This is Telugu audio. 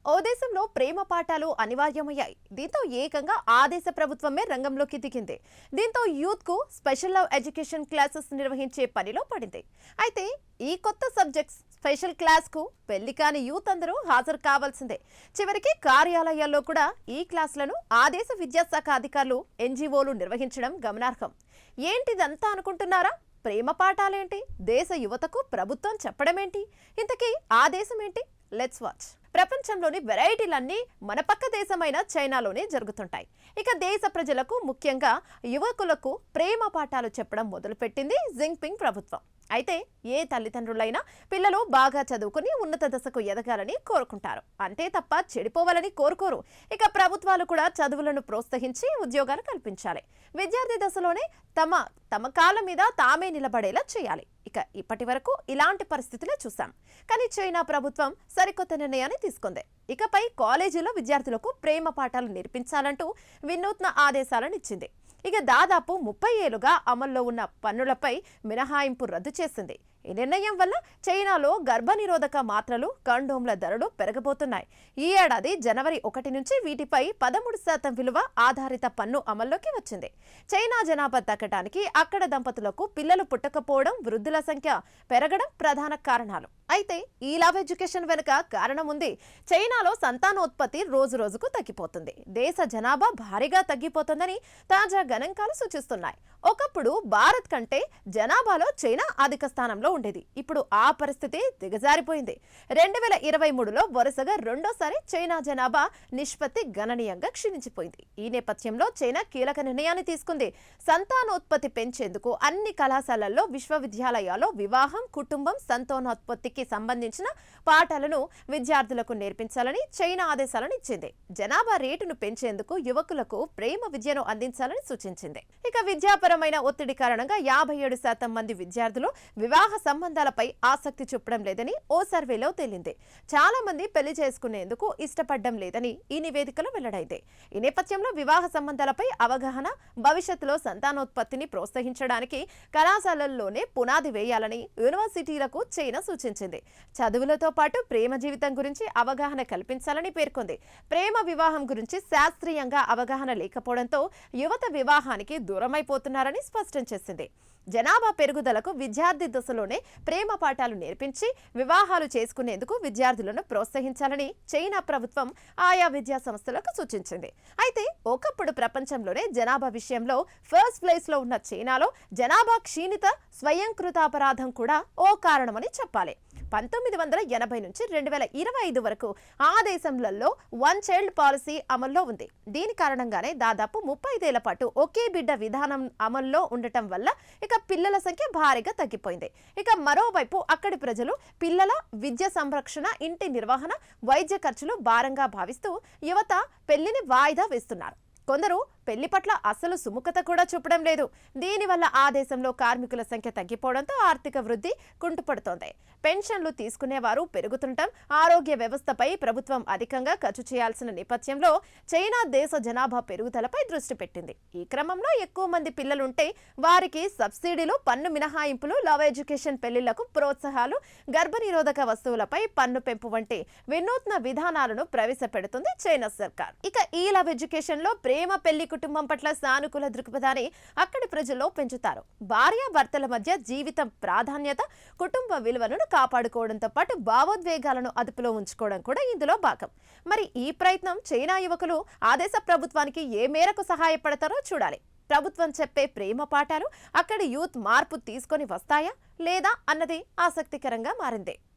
ఓ దేశంలో ప్రేమ పాఠాలు అనివార్యమయ్యాయి. దీంతో ఏకంగా ఆ దేశ ప్రభుత్వమే రంగంలోకి దిగింది. దీంతో యూత్ కు స్పెషల్ లవ్ ఎడ్యుకేషన్ క్లాసెస్ నిర్వహించే పనిలో పడింది. అయితే ఈ కొత్త సబ్జెక్ట్స్ స్పెషల్ క్లాస్ కు పెళ్లి కాని యూత్ అందరూ హాజరు కావాల్సిందే. చివరికి కార్యాలయాల్లో కూడా ఈ క్లాసులను ఆ దేశ విద్యాశాఖ అధికారులు, ఎన్జీఓలు నిర్వహించడం గమనార్హం. ఏంటిదంతా అనుకుంటున్నారా? ప్రేమ పాఠాలేంటి? దేశ యువతకు ప్రభుత్వం చెప్పడమేంటి? ఇంతకీ ఆ దేశం ఏంటి? Let's watch. ప్రపంచంలోని వెరైటీలన్నీ మన పక్క దేశమైన చైనాలోనే జరుగుతుంటాయి. ఇక దేశ ప్రజలకు, ముఖ్యంగా యువకులకు ప్రేమ పాఠాలు చెప్పడం మొదలుపెట్టింది జింగ్పింగ్ ప్రభుత్వం. అయితే ఏ తల్లిదండ్రులైనా పిల్లలు బాగా చదువుకుని ఉన్నత దశకు ఎదగాలని కోరుకుంటారు, అంతే తప్ప చెడిపోవాలని కోరుకోరు. ఇక ప్రభుత్వాలు కూడా చదువులను ప్రోత్సహించి ఉద్యోగాలు కల్పించాలి. విద్యార్థి దశలోనే తమ కాళ్ళ మీద తామే నిలబడేలా చేయాలి. ఇక ఇప్పటి వరకు ఇలాంటి పరిస్థితులే చూసాం. కానీ చైనా ప్రభుత్వం సరికొత్త నిర్ణయాన్ని తీసుకుంది. ఇకపై కాలేజీలో విద్యార్థులకు ప్రేమ పాఠాలు నేర్పించాలంటూ వినూత్న ఆదేశాలను ఇచ్చింది. ఇక దాదాపు 30 ఏళ్లుగా అమల్లో ఉన్న పన్నులపై మినహాయింపు రద్దు చేసింది. ఈ నిర్ణయం వల్ల చైనాలో గర్భనిరోధక మాత్రలు, కండోమ్ల ధరలు పెరగబోతున్నాయి. ఈ ఏడాది జనవరి 1 నుంచి వీటిపై 13% విలువ ఆధారిత పన్ను అమల్లోకి వచ్చింది. చైనా జనాభా తగ్గడానికి, అక్కడ దంపతులకు పిల్లలు పుట్టకపోవడం, వృద్ధుల సంఖ్య పెరగడం ప్రధాన కారణాలు. అయితే ఈ లవ్ ఎడ్యుకేషన్ వెనుక కారణం ఉంది. చైనాలో సంతానోత్పత్తి రోజు రోజుకు తగ్గిపోతుంది. దేశ జనాభా భారీగా తగ్గిపోతుందని తాజా గణాంకాలు సూచిస్తున్నాయి. ఒకప్పుడు భారత్ కంటే జనాభాలో చైనా అధిక స్థానంలో ఉండేది. ఇప్పుడు ఆ పరిస్థితి దిగజారిపోయింది. 2023లో వరుసగా రెండోసారి చైనా జనాభా నిష్పత్తి గణనీయంగా క్షీణించిపోయింది. ఈ నేపథ్యంలో చైనా కీలక నిర్ణయాన్ని తీసుకుంది. సంతానోత్పత్తి పెంచేందుకు అన్ని కళాశాలల్లో, విశ్వవిద్యాలయాల్లో వివాహం, కుటుంబం, సంతానోత్పత్తికి సంబంధించిన పాఠాలను విద్యార్థులకు నేర్పించాలని చైనా ఆదేశాలను ఇచ్చింది. జనాభా రేటును పెంచేందుకు యువకులకు ప్రేమ విద్యను అందించాలని సూచించింది. ఇక విద్యాపరమైన ఒత్తిడి కారణంగా 57% మంది విద్యార్థులు వివాహ సంబంధాలపై ఆసక్తి చూపడం లేదని ఓ సర్వేలో తేలింది. చాలా మంది పెళ్లి చేసుకునేందుకు ఇష్టపడడం లేదని ఈ నివేదికలో వెల్లడైంది. ఈ నేపథ్యంలో వివాహ సంబంధాలపై అవగాహన, భవిష్యత్తులో సంతానోత్పత్తిని ప్రోత్సహించడానికి కళాశాలల్లోనే పునాది వేయాలని యూనివర్సిటీలకు చైనా సూచించింది. చదువులతో పాటు ప్రేమ జీవితం గురించి అవగాహన కల్పించాలని పేర్కొంది. ప్రేమ వివాహం గురించి శాస్త్రీయంగా అవగాహన లేకపోవడంతో యువత వివాహానికి దూరమైపోతున్నారని స్పష్టం చేసింది. జనాభా పెరుగుదలకు విద్యార్థి దశలోనే ప్రేమ పాఠాలు నేర్పించి వివాహాలు చేసుకునేందుకు విద్యార్థులను ప్రోత్సహించాలని చైనా ప్రభుత్వం ఆయా విద్యా సంస్థలకు సూచించింది. అయితే ఒకప్పుడు ప్రపంచంలోనే జనాభా విషయంలో ఫస్ట్ ప్లేస్ లో ఉన్న చైనాలో జనాభా క్షీణిత స్వయంకృతాపరాధం కూడా ఓ కారణమని చెప్పాలి. 1980 నుంచి 2025 వరకు ఆ దేశంలో వన్ చైల్డ్ పాలసీ అమల్లో ఉంది. దీని కారణంగానే దాదాపు 35 ఏళ్ల పాటు ఒకే బిడ్డ విధానం అమల్లో ఉండటం వల్ల ఇక పిల్లల సంఖ్య భారీగా తగ్గిపోయింది. ఇక మరోవైపు అక్కడి ప్రజలు పిల్లల విద్య సంరక్షణ, ఇంటి నిర్వహణ, వైద్య ఖర్చులు భారంగా భావిస్తూ యువత పెళ్లిని వాయిదా వేస్తున్నారు. కొందరు పెళ్లి పట్ల అసలు సుముఖత కూడా చూపడం లేదు. దీనివల్ల ఆ దేశంలో కార్మికుల సంఖ్య తగ్గిపోవడంతో ఆర్థిక వృద్ధి కుంటుపడుతోంది. పెన్షన్లు తీసుకునేవారు పెరుగుతుండటం, ఆరోగ్య వ్యవస్థపై ప్రభుత్వం అధికంగా ఖర్చు చేయాల్సిన నేపథ్యంలో చైనా దేశ జనాభా పెరుగుదలపై దృష్టి పెట్టింది. ఈ క్రమంలో ఎక్కువ మంది పిల్లలుంటే వారికి సబ్సిడీలు, పన్ను మినహాయింపులు, లవ్ ఎడ్యుకేషన్, పెళ్లిళ్లకు ప్రోత్సాహాలు, గర్భనిరోధక వస్తువులపై పన్ను పెంపు వంటి వినూత్న విధానాలను ప్రవేశపెడుతుంది చైనా సర్కార్. ఇక ఈ లవ్ ఎడ్యుకేషన్ లో ప్రేమ, పెళ్లి, కుటుంబం పట్ల సానుకూల దృక్పథాన్ని అక్కడి ప్రజల్లో పెంచుతారు. భార్యాభర్తల మధ్య జీవితం ప్రాధాన్యత, కుటుంబ విలువలను కాపాడుకోవడంతో పాటు భావోద్వేగాలను అదుపులో ఉంచుకోవడం కూడా ఇందులో భాగం. మరి ఈ ప్రయత్నం చైనా యువకులు ఆ దేశ ప్రభుత్వానికి ఏ మేరకు సహాయపడతారో చూడాలి. ప్రభుత్వం చెప్పే ప్రేమ పాఠాలు అక్కడి యూత్ మార్పు తీసుకొని వస్తాయా లేదా అన్నది ఆసక్తికరంగా మారింది.